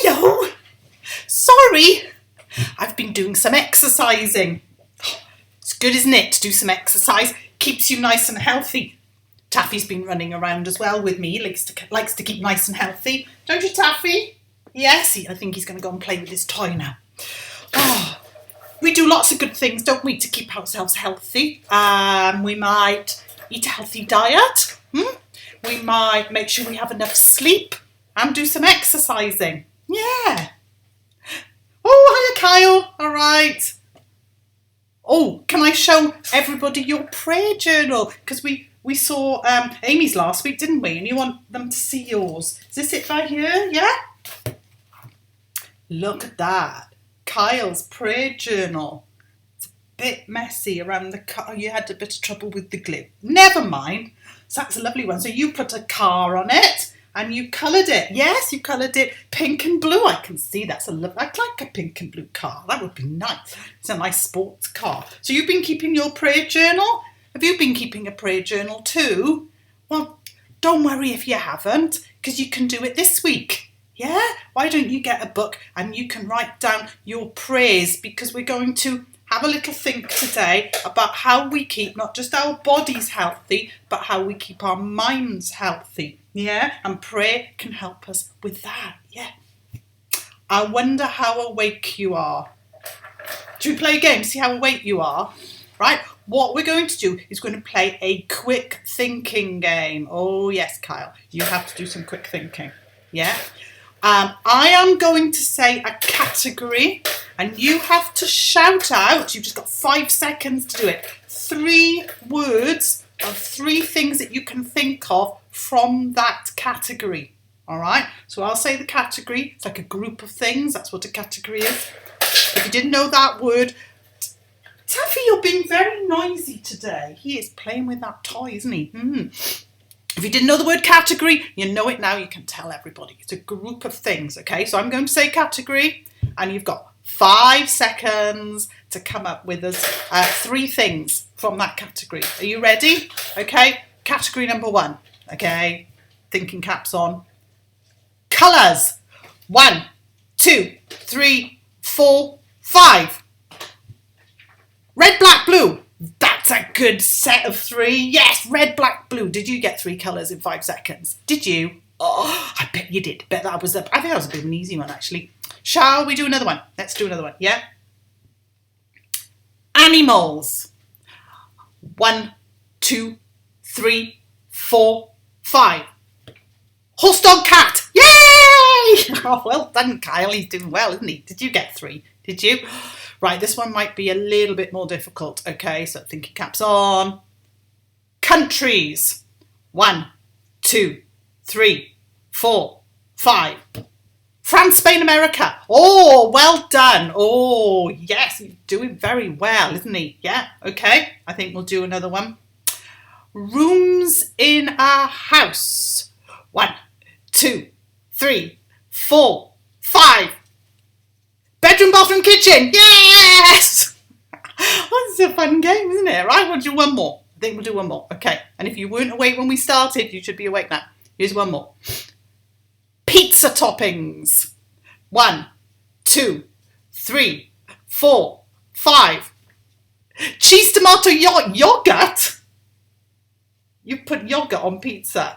Hiyo! Sorry, I've been doing some exercising. It's good, isn't it, to do some exercise? Keeps you nice and healthy. Taffy's been running around as well with me. Likes to keep nice and healthy. Don't you, Taffy? Yes, I think he's going to go and play with his toy now. Oh, we do lots of good things, don't we, to keep ourselves healthy. We might eat a healthy diet. We might make sure we have enough sleep and do some exercising. Yeah. Oh, hiya, Kyle. All right. Oh, can I show everybody your prayer journal? Because we saw Amy's last week, didn't we? And you want them to see yours. Is this it right here? Yeah? Look at that. Kyle's prayer journal. It's a bit messy around the car. You had a bit of trouble with the glue. Never mind. So that's a lovely one. So you put a car on it and you coloured it. Yes, you coloured it pink and blue. I can see that's I'd like a pink and blue car. That would be nice. It's a nice sports car. So you've been keeping your prayer journal? Have you been keeping a prayer journal too? Well, don't worry if you haven't, because you can do it this week. Yeah? Why don't you get a book and you can write down your prayers, because we're going to have a little think today about how we keep not just our bodies healthy, but how we keep our minds healthy. Yeah? And prayer can help us with that. Yeah. I wonder how awake you are. Should we play a game? See how awake you are? Right? What we're going to do is going to play a quick thinking game. Oh, yes, Kyle. You have to do some quick thinking. Yeah? I am going to say a category and you have to shout out. You've just got 5 seconds to do it. 3 words of 3 things that you can think of from that category. All right? So I'll say the category. It's like a group of things. That's what a category is. If you didn't know that word, Taffy, you're being very noisy today. He is playing with that toy, isn't he? If you didn't know the word category, you know it now. You can tell everybody. It's a group of things, okay? So I'm going to say category, and you've got 5 seconds to come up with us 3 things from that category. Are you ready? Okay, category number 1. Okay, thinking caps on. Colours. 1, 2, 3, 4, 5. Red, black, blue. That's a good set of 3. Yes, red, black, blue. Did you get 3 colours in 5 seconds? Did you? Oh, I bet you did. I think that was a bit of an easy one, actually. Shall we do another one? Let's do another one, yeah? Animals. 1, 2, 3, 4, 5. Horse, dog, cat. Yay! Oh, well done, Kyle. He's doing well, isn't he? Did you get 3? Did you? Right, this one might be a little bit more difficult. Okay, so thinking caps on. Countries. 1, 2, 3, 4, 5. France, Spain, America. Oh, well done. Oh, yes, he's doing very well, isn't he? Yeah, okay. I think we'll do another one. Rooms in a house. 1, 2, 3, 4, 5. Bedroom, bathroom, kitchen. Yes! That's a fun game, isn't it? Right, we'll do one more. I think we'll do one more. Okay. And if you weren't awake when we started, you should be awake now. Here's one more. Pizza toppings. 1, 2, 3, 4, 5. Cheese, tomato, yogurt. You put yogurt on pizza.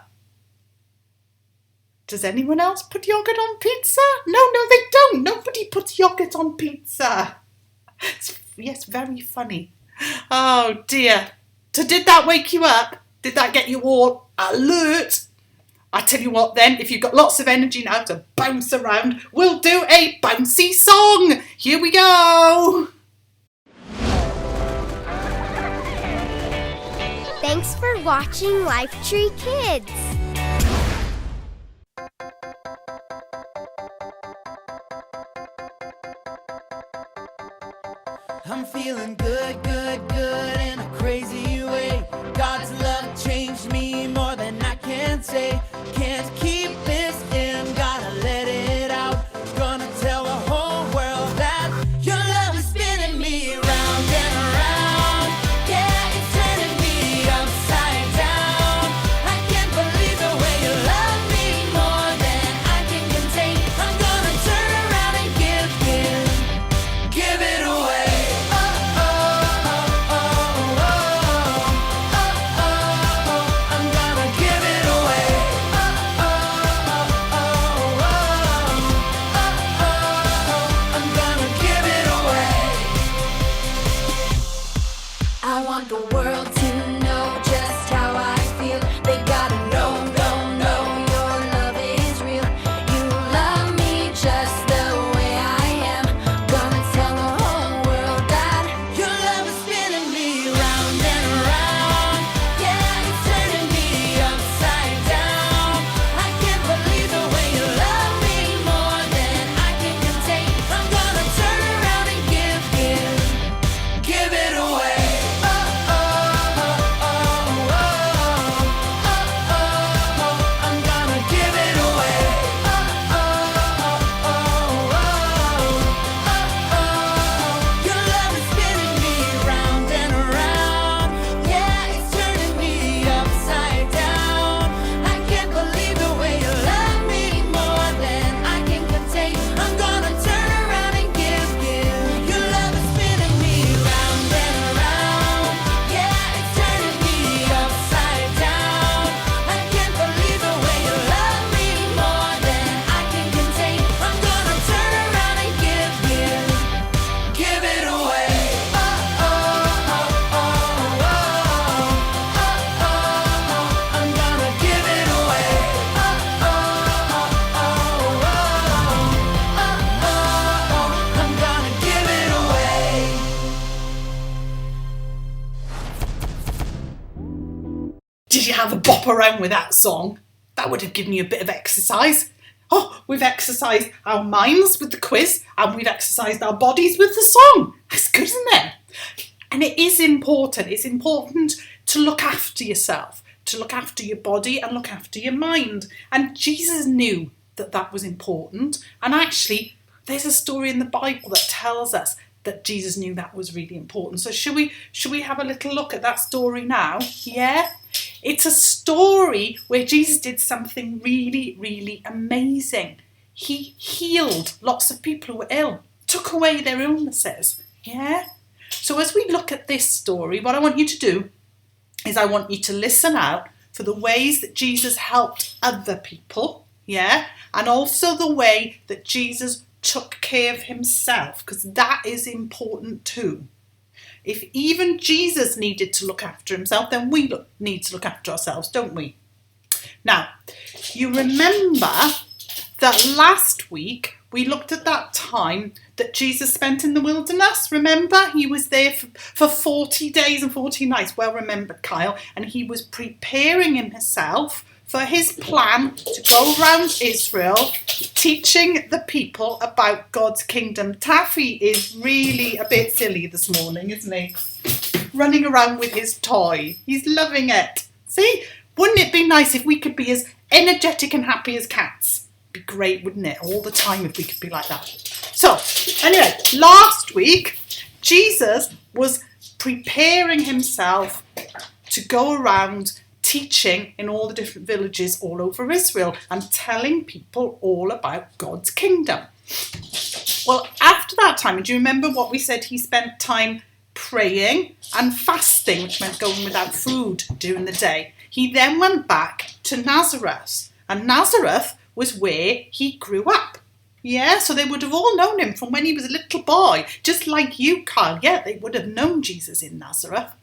Does anyone else put yogurt on pizza? No, they don't. Nobody puts yogurt on pizza. Yes, very funny. Oh, dear. So did that wake you up? Did that get you all alert? I tell you what then, if you've got lots of energy now to bounce around, we'll do a bouncy song. Here we go. Thanks for watching Lifetree Kids. I'm feeling good in a crazy way. God's love changed me more than I can say. Can't keep this in, gotta let it out. Gonna tell the whole world that your love is spinning me round and around. Yeah, it's turning me upside down. I can't believe the way you love me more than I can contain. I'm gonna turn have a bop around with that song. That would have given you a bit of exercise. Oh, we've exercised our minds with the quiz and we've exercised our bodies with the song. That's good, isn't it? And it is important. It's important to look after yourself, to look after your body and look after your mind. And Jesus knew that that was important. And actually, there's a story in the Bible that tells us that Jesus knew that was really important. So should we have a little look at that story now? Yeah? It's a story where Jesus did something really, really amazing. He healed lots of people who were ill, took away their illnesses. Yeah? So as we look at this story, what I want you to do is I want you to listen out for the ways that Jesus helped other people. Yeah? And also the way that Jesus took care of himself, because that is important too. If even Jesus needed to look after himself, then we need to look after ourselves, don't we? Now, you remember that last week we looked at that time that Jesus spent in the wilderness. Remember, he was there for 40 days and 40 nights. Well remembered, Kyle. And he was preparing himself for his plan to go around Israel teaching the people about God's kingdom. Taffy is really a bit silly this morning, isn't he? Running around with his toy. He's loving it. See? Wouldn't it be nice if we could be as energetic and happy as cats? It'd be great, wouldn't it? All the time if we could be like that. So, anyway, last week, Jesus was preparing himself to go around teaching in all the different villages all over Israel and telling people all about God's kingdom. Well, after that time, do you remember what we said? He spent time praying and fasting, which meant going without food during the day. He then went back to Nazareth, and Nazareth was where he grew up. Yeah, so they would have all known him from when he was a little boy, just like you, Kyle. Yeah, they would have known Jesus in Nazareth.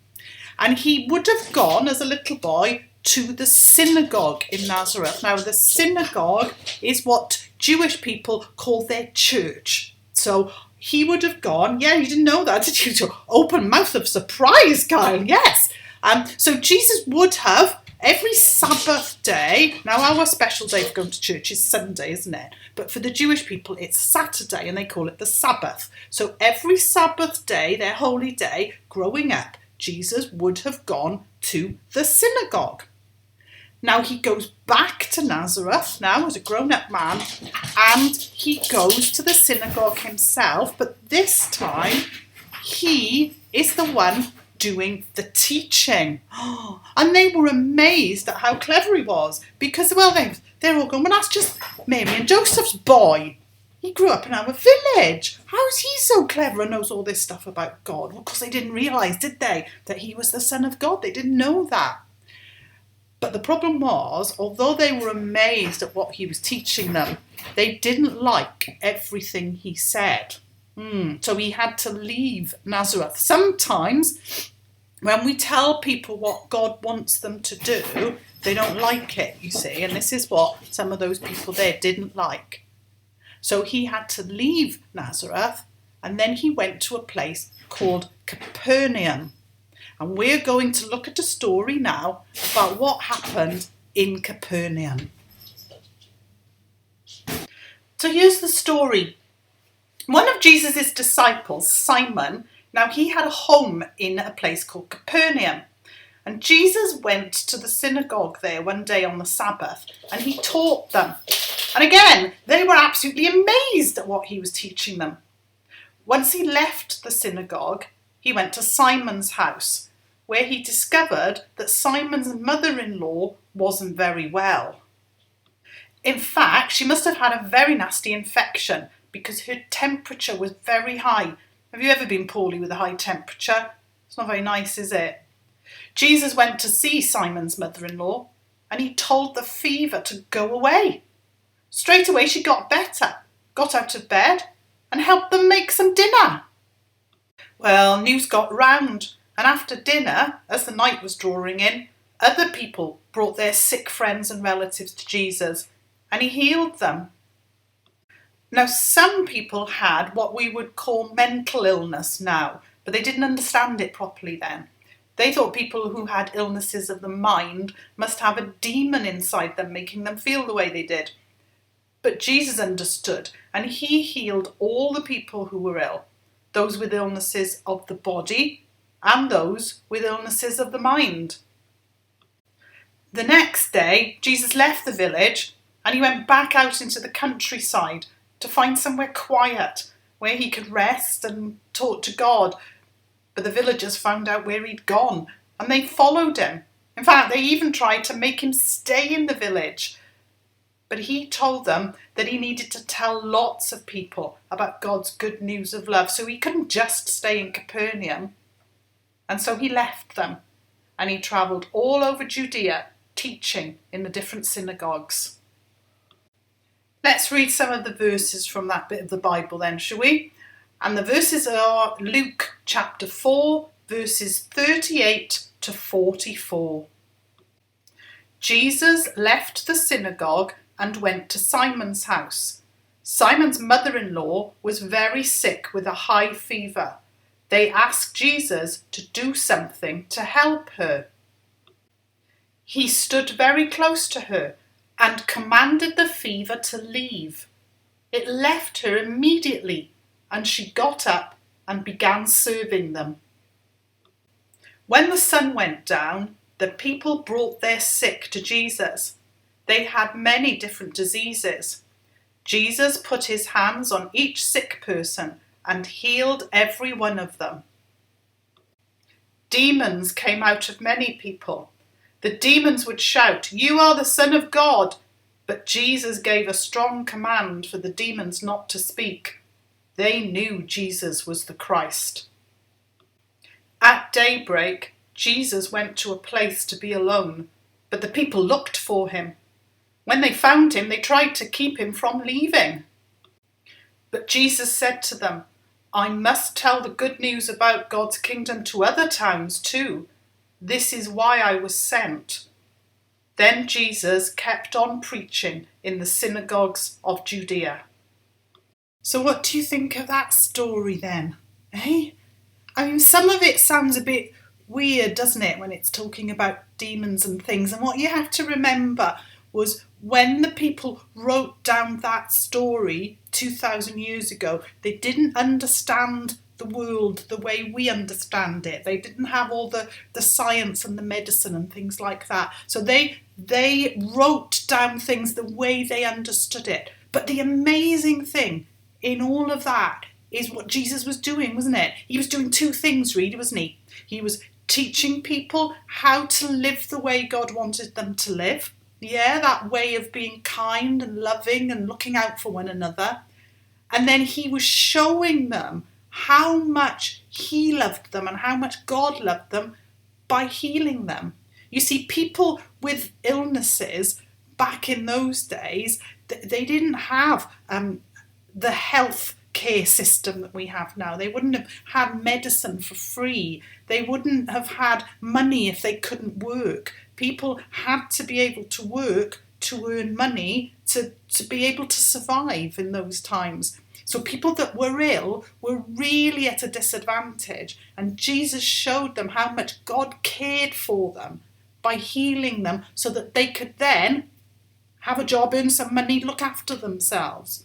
And he would have gone as a little boy to the synagogue in Nazareth. Now, the synagogue is what Jewish people call their church. So he would have gone, yeah, you didn't know that, did you? Open mouth of surprise, Kyle, yes. So Jesus would have every Sabbath day, now our special day for going to church is Sunday, isn't it? But for the Jewish people, it's Saturday and they call it the Sabbath. So every Sabbath day, their holy day, growing up, Jesus would have gone to the synagogue. Now he goes back to Nazareth now as a grown-up man and he goes to the synagogue himself, but this time he is the one doing the teaching. And they were amazed at how clever he was because, well, they're all going, well, that's just Mary and Joseph's boy. He grew up in our village. How is he so clever and knows all this stuff about God? Well, because they didn't realise, did they, that he was the Son of God? They didn't know that. But the problem was, although they were amazed at what he was teaching them, they didn't like everything he said. So he had to leave Nazareth. Sometimes when we tell people what God wants them to do, they don't like it, you see. And this is what some of those people there didn't like. So he had to leave Nazareth and then he went to a place called Capernaum. And we're going to look at a story now about what happened in Capernaum. So here's the story. One of Jesus' disciples, Simon, now he had a home in a place called Capernaum. And Jesus went to the synagogue there one day on the Sabbath and he taught them. And again, they were absolutely amazed at what he was teaching them. Once he left the synagogue, he went to Simon's house, where he discovered that Simon's mother-in-law wasn't very well. In fact, she must have had a very nasty infection because her temperature was very high. Have you ever been poorly with a high temperature? It's not very nice, is it? Jesus went to see Simon's mother-in-law and he told the fever to go away. Straight away she got better, got out of bed and helped them make some dinner. Well, news got round, and after dinner, as the night was drawing in, other people brought their sick friends and relatives to Jesus and he healed them. Now, some people had what we would call mental illness now, but they didn't understand it properly then. They thought people who had illnesses of the mind must have a demon inside them, making them feel the way they did. But Jesus understood, and he healed all the people who were ill, those with illnesses of the body and those with illnesses of the mind. The next day, Jesus left the village and he went back out into the countryside to find somewhere quiet where he could rest and talk to God. But the villagers found out where he'd gone and they followed him. In fact, they even tried to make him stay in the village. But he told them that he needed to tell lots of people about God's good news of love, so he couldn't just stay in Capernaum. And so he left them and he travelled all over Judea, teaching in the different synagogues. Let's read some of the verses from that bit of the Bible then, shall we? And the verses are Luke chapter 4, verses 38 to 44. Jesus left the synagogue and went to Simon's house. Simon's mother-in-law was very sick with a high fever. They asked Jesus to do something to help her. He stood very close to her and commanded the fever to leave. It left her immediately, and she got up and began serving them. When the sun went down, the people brought their sick to Jesus. They had many different diseases. Jesus put his hands on each sick person and healed every one of them. Demons came out of many people. The demons would shout, "You are the Son of God!" But Jesus gave a strong command for the demons not to speak. They knew Jesus was the Christ. At daybreak, Jesus went to a place to be alone, but the people looked for him. When they found him, they tried to keep him from leaving. But Jesus said to them, "I must tell the good news about God's kingdom to other towns too. This is why I was sent." Then Jesus kept on preaching in the synagogues of Judea. So what do you think of that story then? Eh? I mean, some of it sounds a bit weird, doesn't it, when it's talking about demons and things. And what you have to remember was when the people wrote down that story 2,000 years ago, they didn't understand the world the way we understand it. They didn't have all the science and the medicine and things like that. So they wrote down things the way they understood it. But the amazing thing in all of that is what Jesus was doing, wasn't it? He was doing two things really, wasn't he? He was teaching people how to live the way God wanted them to live. Yeah, that way of being kind and loving and looking out for one another. And then he was showing them how much he loved them and how much God loved them by healing them. You see, people with illnesses back in those days, they didn't have the health care system that we have now. They wouldn't have had medicine for free. They wouldn't have had money if they couldn't work. People had to be able to work to earn money to be able to survive in those times. So people that were ill were really at a disadvantage, and Jesus showed them how much God cared for them by healing them so that they could then have a job, earn some money, look after themselves.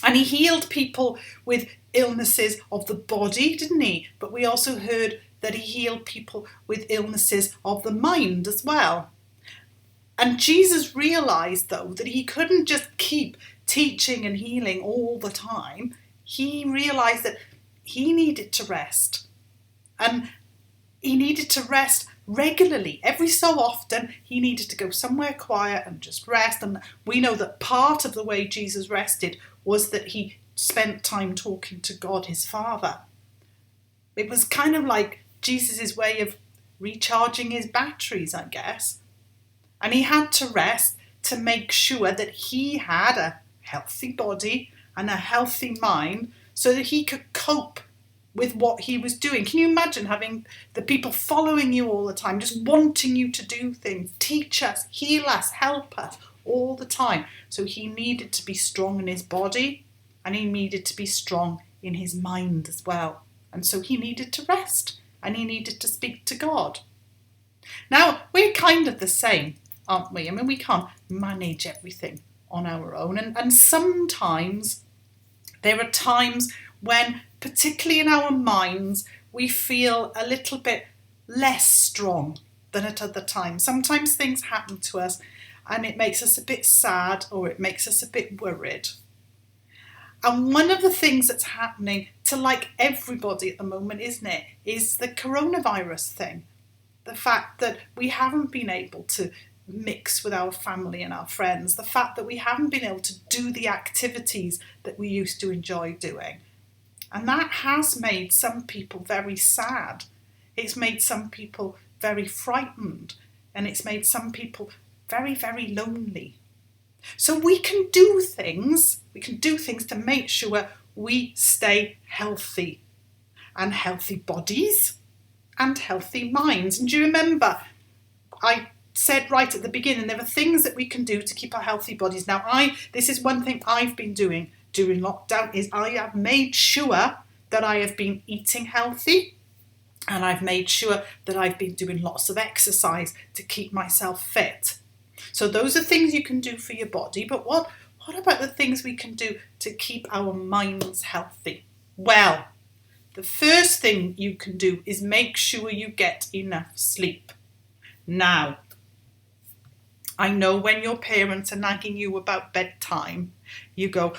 And he healed people with illnesses of the body, didn't he? But we also heard that he healed people with illnesses of the mind as well. And Jesus realised, though, that he couldn't just keep teaching and healing all the time. He realised that he needed to rest. And he needed to rest regularly. Every so often, he needed to go somewhere quiet and just rest. And we know that part of the way Jesus rested was that he spent time talking to God, his Father. It was kind of like Jesus' way of recharging his batteries, I guess. And he had to rest to make sure that he had a healthy body and a healthy mind so that he could cope with what he was doing. Can you imagine having the people following you all the time, just wanting you to do things, teach us, heal us, help us all the time? So he needed to be strong in his body and he needed to be strong in his mind as well. And so he needed to rest. and he needed to speak to God. Now, we're kind of the same, aren't we? I mean, we can't manage everything on our own. And sometimes there are times when, particularly in our minds, we feel a little bit less strong than at other times. Sometimes things happen to us and it makes us a bit sad or it makes us a bit worried. And one of the things that's happening to like everybody at the moment, isn't it, is the coronavirus thing. The fact that we haven't been able to mix with our family and our friends. The fact that we haven't been able to do the activities that we used to enjoy doing. And that has made some people very sad. It's made some people very frightened. And it's made some people very, very lonely. So we can do things to make sure we stay healthy, and healthy bodies and healthy minds. And do you remember I said right at the beginning, there are things that we can do to keep our healthy bodies. Now, this is one thing I've been doing during lockdown, is I have made sure that I have been eating healthy, and I've made sure that I've been doing lots of exercise to keep myself fit. So those are things you can do for your body, but what about the things we can do to keep our minds healthy? Well, the first thing you can do is make sure you get enough sleep. Now, I know when your parents are nagging you about bedtime, you go,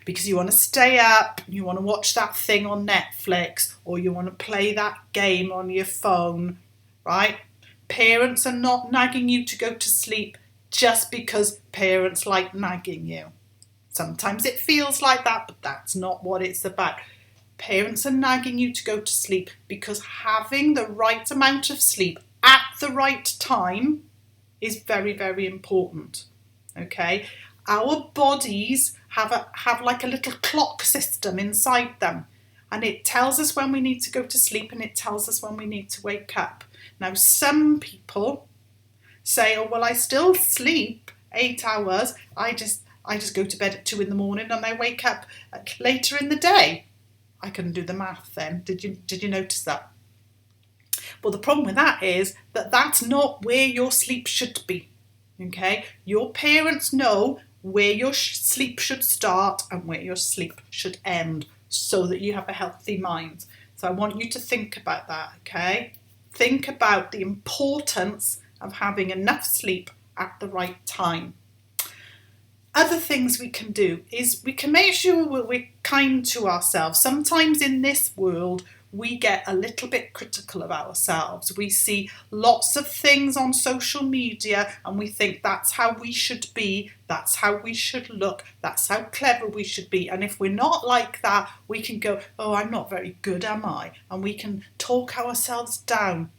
because you want to stay up, you want to watch that thing on Netflix, or you want to play that game on your phone, right? Parents are not nagging you to go to sleep just because parents like nagging you. Sometimes it feels like that, but that's not what it's about. Parents are nagging you to go to sleep because having the right amount of sleep at the right time is very, very important. Okay? Our bodies have like a little clock system inside them, and it tells us when we need to go to sleep and it tells us when we need to wake up. Now, some people say, oh, well, I still sleep 8 hours. I just go to bed at 2 in the morning and I wake up later in the day. I couldn't do the math then. Did you notice that? Well, the problem with that is that that's not where your sleep should be. Okay? Your parents know where your sleep should start and where your sleep should end, so that you have a healthy mind. So I want you to think about that, okay? Think about the importance of having enough sleep at the right time. Other things we can do is we can make sure we're kind to ourselves. Sometimes in this world, we get a little bit critical of ourselves. We see lots of things on social media and we think that's how we should be, that's how we should look, that's how clever we should be. And if we're not like that, we can go, oh, I'm not very good, am I? And we can talk ourselves down.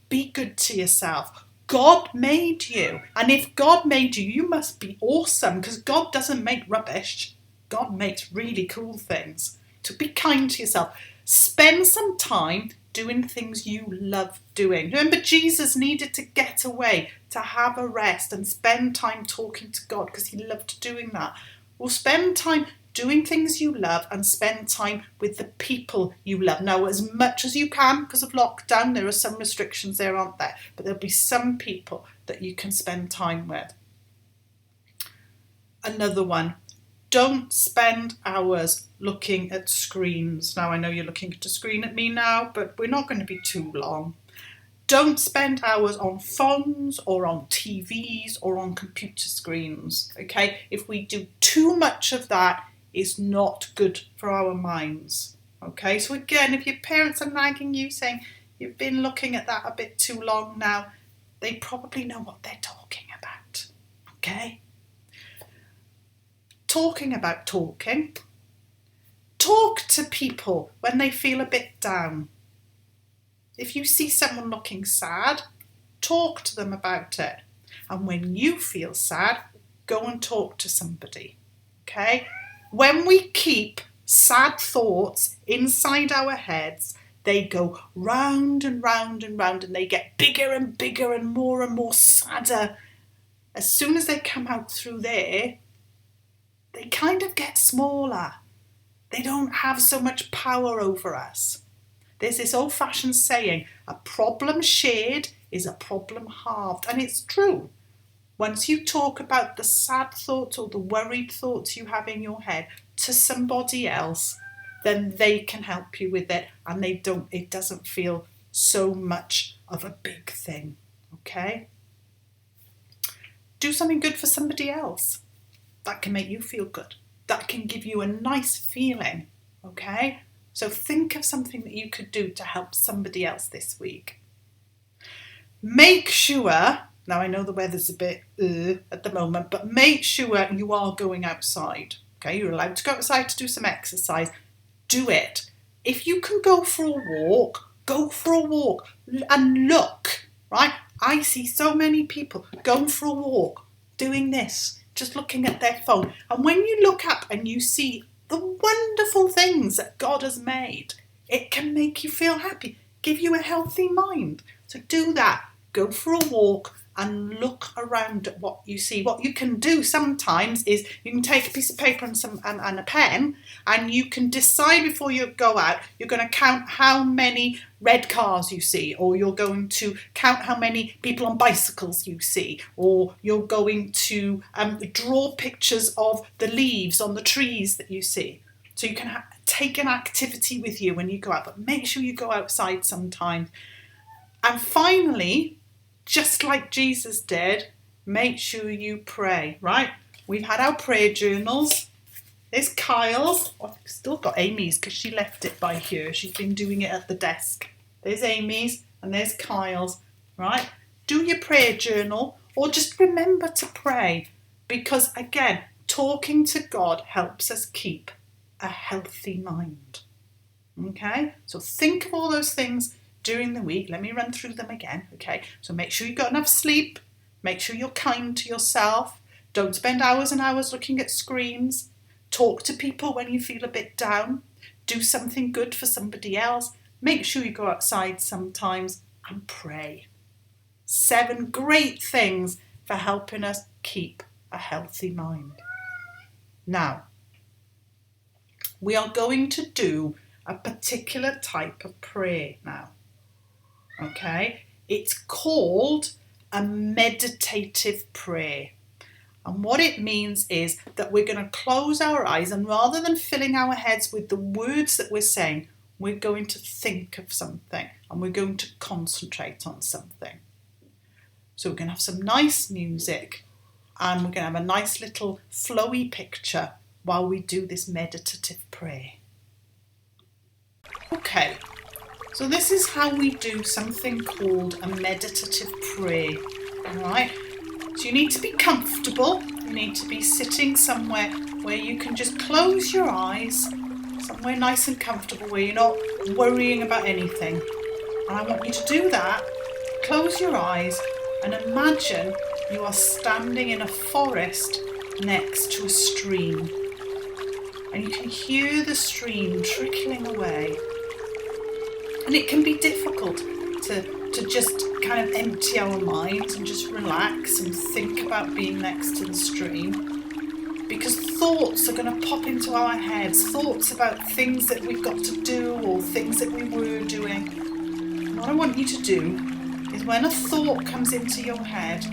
Be good to yourself. God made you. And if God made you, you must be awesome, because God doesn't make rubbish. God makes really cool things. So be kind to yourself. Spend some time doing things you love doing. Remember, Jesus needed to get away, to have a rest and spend time talking to God because he loved doing that. Well, spend time doing things you love and spend time with the people you love. Now, as much as you can, because of lockdown, there are some restrictions there, aren't there? But there'll be some people that you can spend time with. Another one. Don't spend hours looking at screens. Now, I know you're looking at a screen at me now, but we're not going to be too long. Don't spend hours on phones or on TVs or on computer screens, okay? If we do too much of that, it's not good for our minds, okay? So again, if your parents are nagging you, saying you've been looking at that a bit too long now, they probably know what they're talking about, okay? Talking about talking. Talk to people when they feel a bit down. If you see someone looking sad, talk to them about it. And when you feel sad, go and talk to somebody, okay? When we keep sad thoughts inside our heads, they go round and round and round, and they get bigger and bigger and more sadder. As soon as they come out through there, they kind of get smaller. They don't have so much power over us. There's this old-fashioned saying, a problem shared is a problem halved. And it's true. Once you talk about the sad thoughts or the worried thoughts you have in your head to somebody else, then they can help you with it, and it doesn't feel so much of a big thing. Okay? Do something good for somebody else. That can make you feel good. That can give you a nice feeling. Okay? So think of something that you could do to help somebody else this week. Make sure, now I know the weather's a bit at the moment, but make sure you are going outside. Okay? You're allowed to go outside to do some exercise. Do it. If you can go for a walk, go for a walk and look, right? I see so many people going for a walk, doing this, just looking at their phone. And when you look up and you see the wonderful things that God has made, it can make you feel happy, give you a healthy mind. So do that. Go for a walk and look around at what you see. What you can do sometimes is you can take a piece of paper and a pen, and you can decide before you go out, you're going to count how many red cars you see, or you're going to count how many people on bicycles you see, or you're going to draw pictures of the leaves on the trees that you see. So you can take an activity with you when you go out, but make sure you go outside sometimes. And finally, just like Jesus did, make sure you pray, right? We've had our prayer journals. There's Kyle's. Oh, I've still got Amy's because she left it by here. She's been doing it at the desk. There's Amy's and there's Kyle's, right? Do your prayer journal, or just remember to pray, because again, talking to God helps us keep a healthy mind. Okay? So think of all those things during the week. Let me run through them again. Okay, so make sure you've got enough sleep. Make sure you're kind to yourself. Don't spend hours and hours looking at screens. Talk to people when you feel a bit down. Do something good for somebody else. Make sure you go outside sometimes and pray. 7 great things for helping us keep a healthy mind. Now, we are going to do a particular type of prayer now. Okay, it's called a meditative prayer. And what it means is that we're going to close our eyes, and rather than filling our heads with the words that we're saying, we're going to think of something and we're going to concentrate on something. So we're going to have some nice music and we're going to have a nice little flowy picture while we do this meditative prayer. Okay. So this is how we do something called a meditative prayer, all right? So you need to be comfortable. You need to be sitting somewhere where you can just close your eyes, somewhere nice and comfortable where you're not worrying about anything. And I want you to do that. Close your eyes and imagine you are standing in a forest next to a stream. And you can hear the stream trickling away. And it can be difficult to just kind of empty our minds and just relax and think about being next to the stream, because thoughts are going to pop into our heads, thoughts about things that we've got to do or things that we were doing. And what I want you to do is, when a thought comes into your head,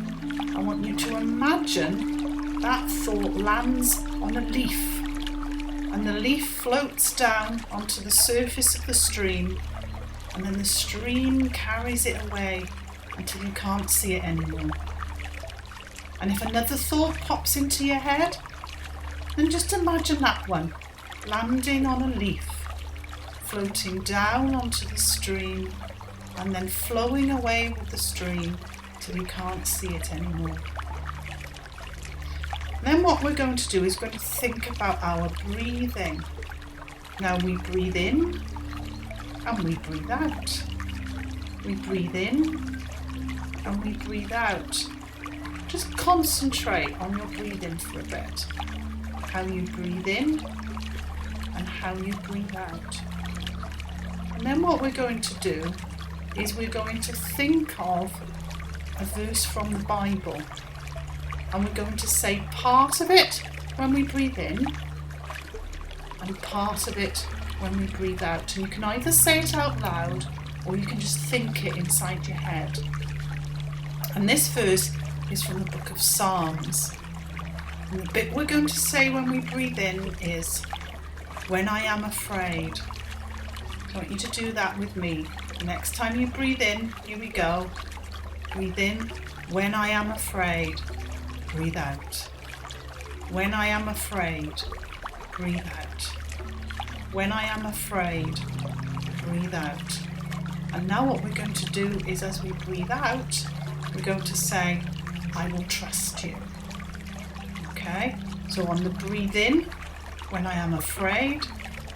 I want you to imagine that thought lands on a leaf, and the leaf floats down onto the surface of the stream. And then the stream carries it away until you can't see it anymore. And if another thought pops into your head, then just imagine that one landing on a leaf, floating down onto the stream, and then flowing away with the stream till you can't see it anymore. Then what we're going to do is going to think about our breathing. Now we breathe in and we breathe out. We breathe in and we breathe out. Just concentrate on your breathing for a bit. How you breathe in and how you breathe out. And then what we're going to do is we're going to think of a verse from the Bible. And we're going to say part of it when we breathe in and part of it when we breathe out. And you can either say it out loud or you can just think it inside your head. And this verse is from the book of Psalms. And the bit we're going to say when we breathe in is, when I am afraid. I want you to do that with me. The next time you breathe in, here we go. Breathe in, when I am afraid. Breathe out. When I am afraid. Breathe out. When I am afraid. Breathe out. And now what we're going to do is, as we breathe out, we're going to say, I will trust you. Okay? So on the breathe in, when I am afraid.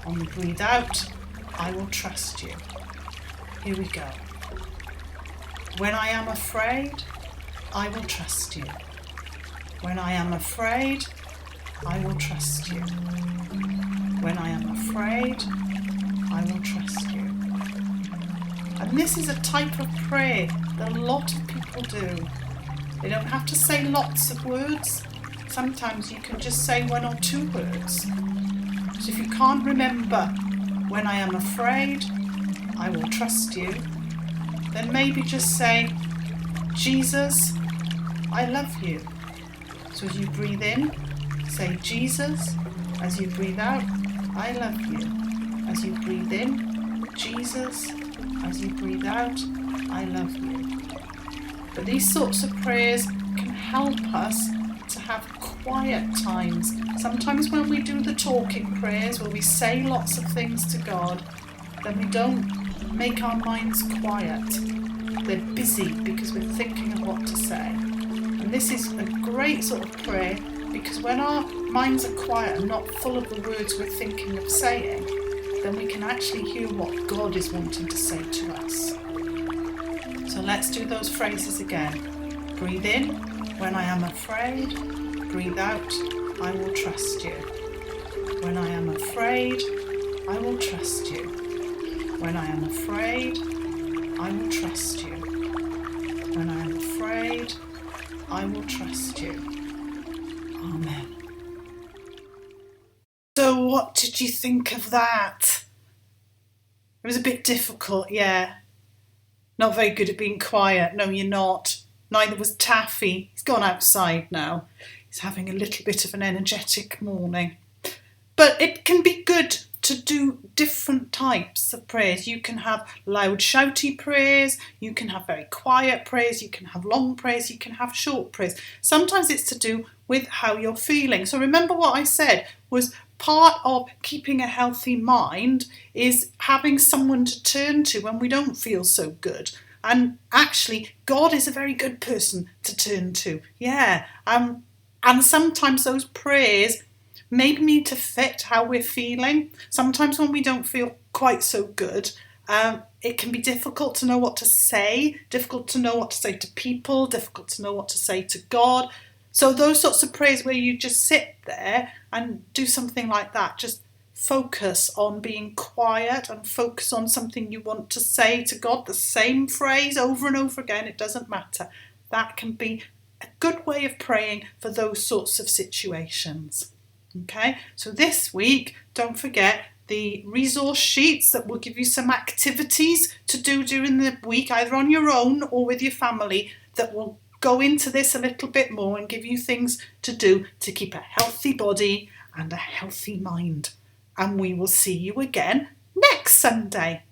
On the breathe out, I will trust you. Here we go. When I am afraid, I will trust you. When I am afraid, I will trust you. When I am afraid, I will trust you. And this is a type of prayer that a lot of people do. They don't have to say lots of words. Sometimes you can just say 1 or 2 words. So if you can't remember, when I am afraid, I will trust you, then maybe just say, Jesus, I love you. So as you breathe in, say Jesus. As you breathe out, I love you. As you breathe in, Jesus. As you breathe out, I love you. But these sorts of prayers can help us to have quiet times. Sometimes when we do the talking prayers, where we say lots of things to God, then we don't make our minds quiet. They're busy because we're thinking of what to say. And this is a great sort of prayer, because when our minds are quiet and not full of the words we're thinking of saying, then we can actually hear what God is wanting to say to us. So let's do those phrases again. Breathe in, when I am afraid. Breathe out, I will trust you. When I am afraid, I will trust you. When I am afraid, I will trust you. When I am afraid, I will trust you. Amen. So what did you think of that? It was a bit difficult, yeah. Not very good at being quiet. No, you're not. Neither was Taffy. He's gone outside now. He's having a little bit of an energetic morning. But it can be good to do different types of prayers. You can have loud, shouty prayers. You can have very quiet prayers. You can have long prayers. You can have short prayers. Sometimes it's to do with how you're feeling. So remember what I said was part of keeping a healthy mind is having someone to turn to when we don't feel so good. And actually, God is a very good person to turn to. Yeah. And sometimes those prayers maybe need to fit how we're feeling. Sometimes when we don't feel quite so good, it can be difficult to know what to say, difficult to know what to say to people, difficult to know what to say to God. So those sorts of prayers where you just sit there and do something like that, just focus on being quiet and focus on something you want to say to God, the same phrase over and over again, it doesn't matter. That can be a good way of praying for those sorts of situations. Okay, so this week, don't forget the resource sheets that will give you some activities to do during the week, either on your own or with your family, that will go into this a little bit more and give you things to do to keep a healthy body and a healthy mind. And we will see you again next Sunday.